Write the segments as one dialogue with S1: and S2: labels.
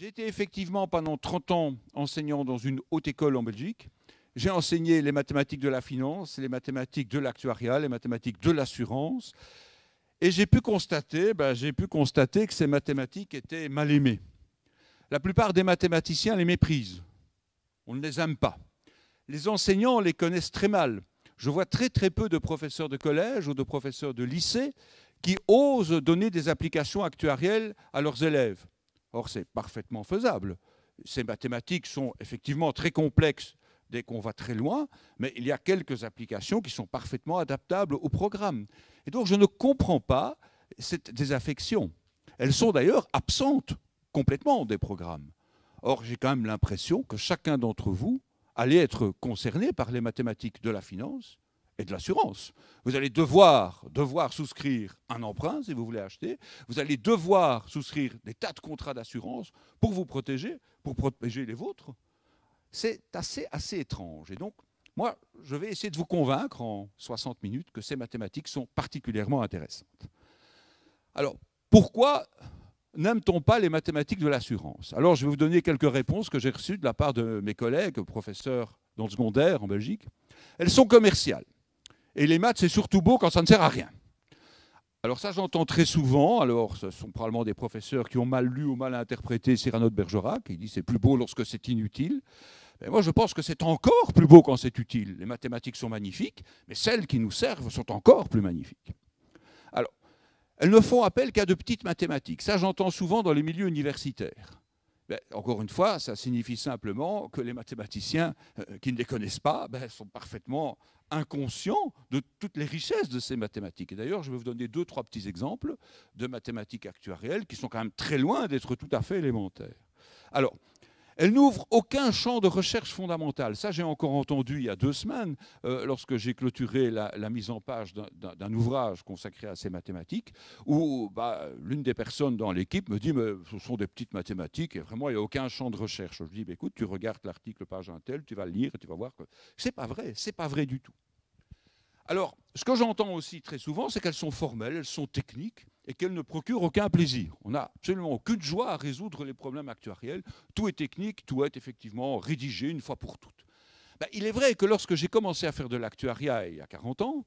S1: J'étais effectivement pendant 30 ans enseignant dans une haute école en Belgique. J'ai enseigné les mathématiques de la finance, les mathématiques de l'actuariat, les mathématiques de l'assurance. Et j'ai pu constater que ces mathématiques étaient mal aimées. La plupart des mathématiciens les méprisent. On ne les aime pas. Les enseignants les connaissent très mal. Je vois très très peu de professeurs de collège ou de professeurs de lycée qui osent donner des applications actuarielles à leurs élèves. Or, c'est parfaitement faisable. Ces mathématiques sont effectivement très complexes dès qu'on va très loin, mais il y a quelques applications qui sont parfaitement adaptables au programme. Et donc, je ne comprends pas cette désaffection. Elles sont d'ailleurs absentes complètement des programmes. Or, j'ai quand même l'impression que chacun d'entre vous allait être concerné par les mathématiques de la finance et de l'assurance. Vous allez devoir souscrire un emprunt si vous voulez acheter. Vous allez devoir souscrire des tas de contrats d'assurance pour vous protéger, pour protéger les vôtres. C'est assez étrange. Et donc, moi, je vais essayer de vous convaincre en 60 minutes que ces mathématiques sont particulièrement intéressantes. Alors, pourquoi n'aime-t-on pas les mathématiques de l'assurance? Alors, je vais vous donner quelques réponses que j'ai reçues de la part de mes collègues, professeurs dans le secondaire en Belgique. Elles sont commerciales. Et les maths, c'est surtout beau quand ça ne sert à rien. Alors ça, j'entends très souvent. Alors, ce sont probablement des professeurs qui ont mal lu ou mal interprété Cyrano de Bergerac. Il dit c'est plus beau lorsque c'est inutile. Mais moi, je pense que c'est encore plus beau quand c'est utile. Les mathématiques sont magnifiques, mais celles qui nous servent sont encore plus magnifiques. Alors, elles ne font appel qu'à de petites mathématiques. Ça, j'entends souvent dans les milieux universitaires. Mais, encore une fois, ça signifie simplement que les mathématiciens qui ne les connaissent pas sont parfaitement inconscients de toutes les richesses de ces mathématiques. Et d'ailleurs, je vais vous donner 2-3 petits exemples de mathématiques actuarielles qui sont quand même très loin d'être tout à fait élémentaires. Alors, elles n'ouvrent aucun champ de recherche fondamentale. Ça, j'ai encore entendu il y a 2 semaines, lorsque j'ai clôturé la mise en page d'un ouvrage consacré à ces mathématiques, où l'une des personnes dans l'équipe me dit « mais ce sont des petites mathématiques et vraiment, il n'y a aucun champ de recherche ». Je lui dis « écoute, tu regardes l'article page un tel, tu vas le lire et tu vas voir que c'est pas vrai du tout ». Alors, ce que j'entends aussi très souvent, c'est qu'elles sont formelles, elles sont techniques et qu'elles ne procurent aucun plaisir. On n'a absolument aucune joie à résoudre les problèmes actuariels. Tout est technique, tout est effectivement rédigé une fois pour toutes. Il est vrai que lorsque j'ai commencé à faire de l'actuariat il y a 40 ans,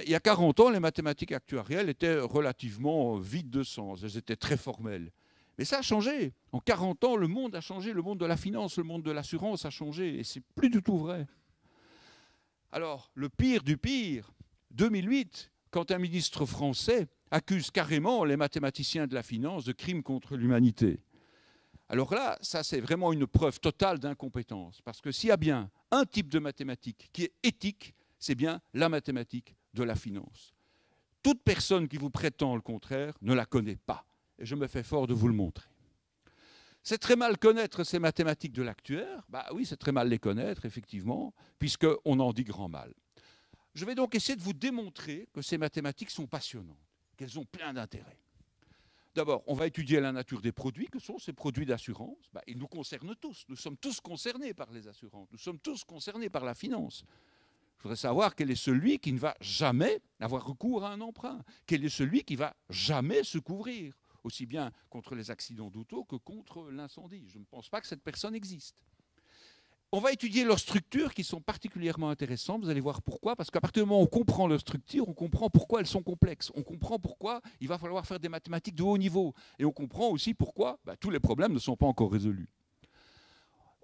S1: il y a 40 ans, les mathématiques actuarielles étaient relativement vides de sens. Elles étaient très formelles. Mais ça a changé. En 40 ans, le monde a changé. Le monde de la finance, le monde de l'assurance a changé. Et c'est plus du tout vrai. Alors, le pire du pire, 2008, quand un ministre français accuse carrément les mathématiciens de la finance de crimes contre l'humanité. Alors là, ça c'est vraiment une preuve totale d'incompétence. Parce que s'il y a bien un type de mathématique qui est éthique, c'est bien la mathématique de la finance. Toute personne qui vous prétend le contraire ne la connaît pas. Et je me fais fort de vous le montrer. C'est très mal connaître ces mathématiques de l'actuaire. Oui, c'est très mal les connaître, effectivement, puisqu'on en dit grand mal. Je vais donc essayer de vous démontrer que ces mathématiques sont passionnantes, qu'elles ont plein d'intérêt. D'abord, on va étudier la nature des produits. Que sont ces produits d'assurance? Ils nous concernent tous. Nous sommes tous concernés par les assurances. Nous sommes tous concernés par la finance. Je voudrais savoir quel est celui qui ne va jamais avoir recours à un emprunt. Quel est celui qui ne va jamais se couvrir, aussi bien contre les accidents d'auto que contre l'incendie. Je ne pense pas que cette personne existe. On va étudier leurs structures qui sont particulièrement intéressantes. Vous allez voir pourquoi. Parce qu'à partir du moment où on comprend leurs structures, on comprend pourquoi elles sont complexes. On comprend pourquoi il va falloir faire des mathématiques de haut niveau. Et on comprend aussi pourquoi tous les problèmes ne sont pas encore résolus.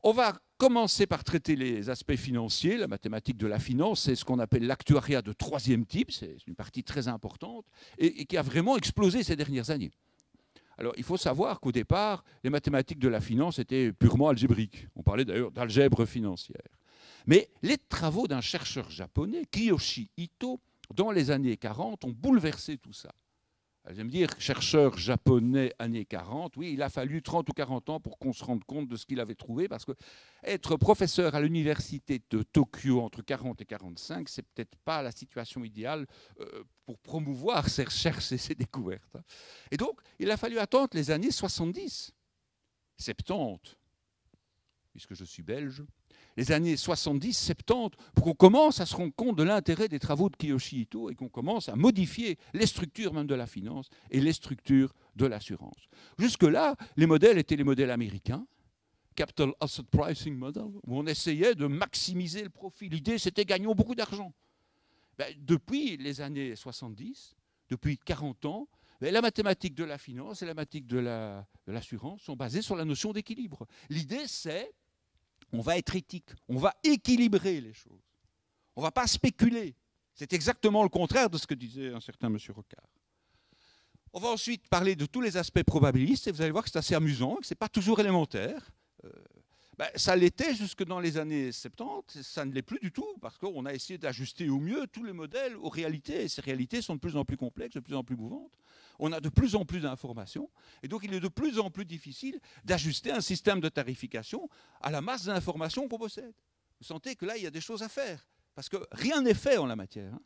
S1: On va commencer par traiter les aspects financiers. La mathématique de la finance, c'est ce qu'on appelle l'actuariat de 3e type. C'est une partie très importante et qui a vraiment explosé ces dernières années. Alors, il faut savoir qu'au départ, les mathématiques de la finance étaient purement algébriques. On parlait d'ailleurs d'algèbre financière. Mais les travaux d'un chercheur japonais, Kiyoshi Ito, dans les années 40, ont bouleversé tout ça. Vous allez me dire, chercheur japonais années 40, oui, il a fallu 30 ou 40 ans pour qu'on se rende compte de ce qu'il avait trouvé, parce que être professeur à l'université de Tokyo entre 40 et 45, c'est peut-être pas la situation idéale pour promouvoir ses recherches et ses découvertes. Et donc, il a fallu attendre les années 70, 70, puisque je suis belge, les années 70, 70, pour qu'on commence à se rendre compte de l'intérêt des travaux de Kiyoshi Ito et qu'on commence à modifier les structures même de la finance et les structures de l'assurance. Jusque-là, les modèles étaient les modèles américains, Capital Asset Pricing Model, où on essayait de maximiser le profit. L'idée, c'était gagnons beaucoup d'argent. Depuis les années 70, depuis 40 ans, la mathématique de la finance et la mathématique de l'assurance sont basées sur la notion d'équilibre. L'idée, c'est on va être éthique, on va équilibrer les choses. On ne va pas spéculer. C'est exactement le contraire de ce que disait un certain M. Rocard. On va ensuite parler de tous les aspects probabilistes, et vous allez voir que c'est assez amusant, que ce n'est pas toujours élémentaire. Ça l'était jusque dans les années 70, ça ne l'est plus du tout, parce qu'on a essayé d'ajuster au mieux tous les modèles aux réalités, et ces réalités sont de plus en plus complexes, de plus en plus mouvantes. On a de plus en plus d'informations, et donc il est de plus en plus difficile d'ajuster un système de tarification à la masse d'informations qu'on possède. Vous sentez que là, il y a des choses à faire, parce que rien n'est fait en la matière.